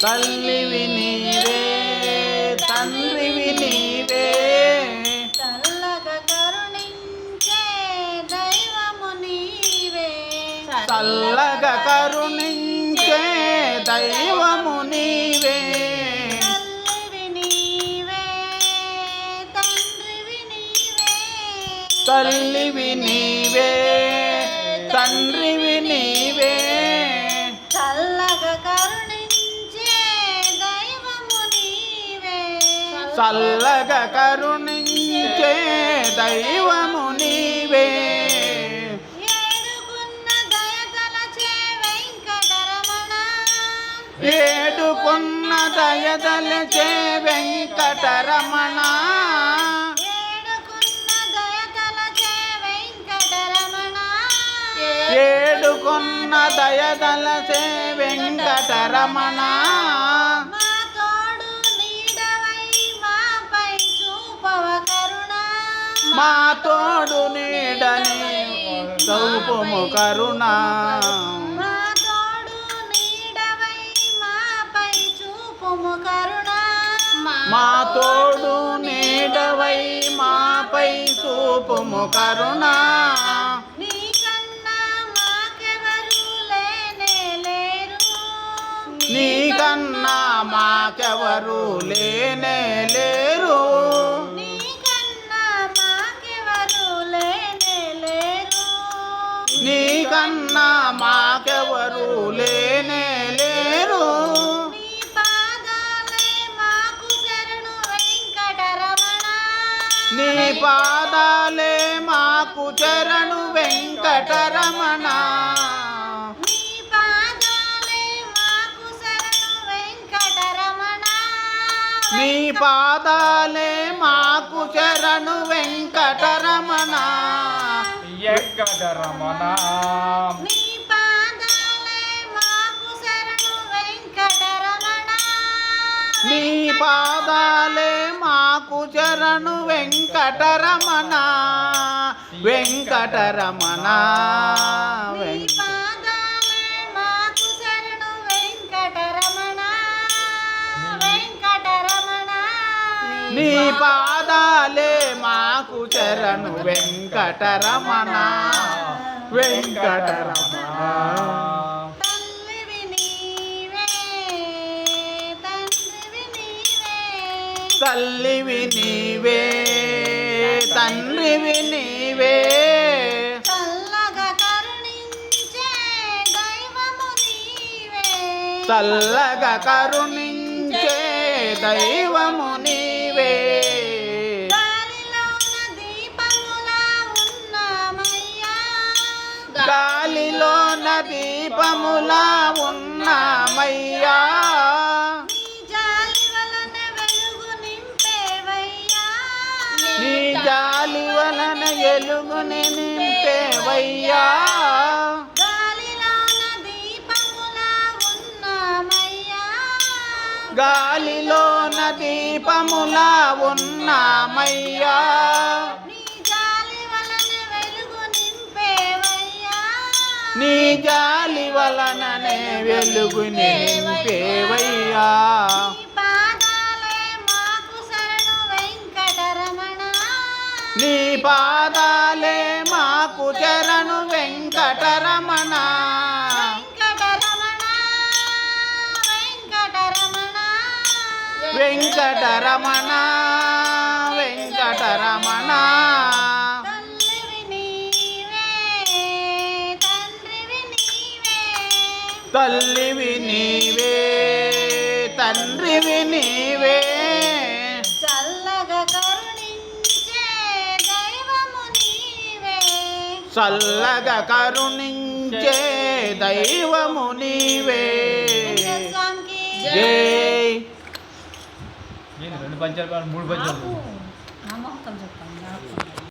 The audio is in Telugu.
తల్లివి నీవే తండ్రివి నీవే చల్లగా కరుణించే దైవము నీవే చల్లగా కరుణించే దైవము నీవే తల్లివి నీవే తండ్రివి నీవే చల్లగా కరుణించే దైవము నీవే చల్లగా కరుణించే దైవము నీవే ఏడుకున్న దయదలచే వెంకటరమణ ఏడుకున్న దయదలచే వెంకటరమణ మా తోడు నీడవై మాపై చూపవ కరుణ మా తోడు నీడని చూపుము కరుణ మా తోడు నీడవై మాపై చూపుము కరుణ మా తోడు నీడవై మాపై చూపుము కరుణ నీకన్నా మాకెవరు లేనే లేరు నీకన్నా మాకెవరు లేనే లేరు నీకన్నా మాకెవరు లేనే లేరు నీ పాదాలే మాకు శరణు వెంకటరమణ నీ పాదాలే మాకు చరణు వెంకటరమణ నీ పాదాలే మాకు శరణు వెంకటరమణ వెంకటరమణ నీ పాదాలే మాకు శరణు వెంకటరమణ నీ పాదాలే మాకు శరణు వెంకటరమణ వెంకటరమణ నీ పాదాలే మాకు శరణు వెంకటరమణ వెంకటరమణ తల్లివి నీవే తండ్రివి నీవే తల్లివి నీవే తండ్రివి నీవే చల్లగా కరుణించే దైవము నీవే చల్లగా కరుణించే దైవము నీవే గాలిలోన దీపములా ఉన్నామయ్యా నీ జాలి వలన వెలుగుని నింపేవయ్యా గాలిలోన దీపములా ఉన్నామయ్యా నీ జాలి వలననే వెలుగు నింపేవయ్యా నీ పాదాలే మాకు చరణు వెంకటరమణ వెంకటరమణ వెంకటరమణ తల్లివి నీవే తండ్రివి నీవే చల్లగా కరుణించే దైవము నీవే చల్లగా కరుణించే దైవము నీవే జై 2 పంచాలు 3 పంచాలు నమ్మకం చెప్పండి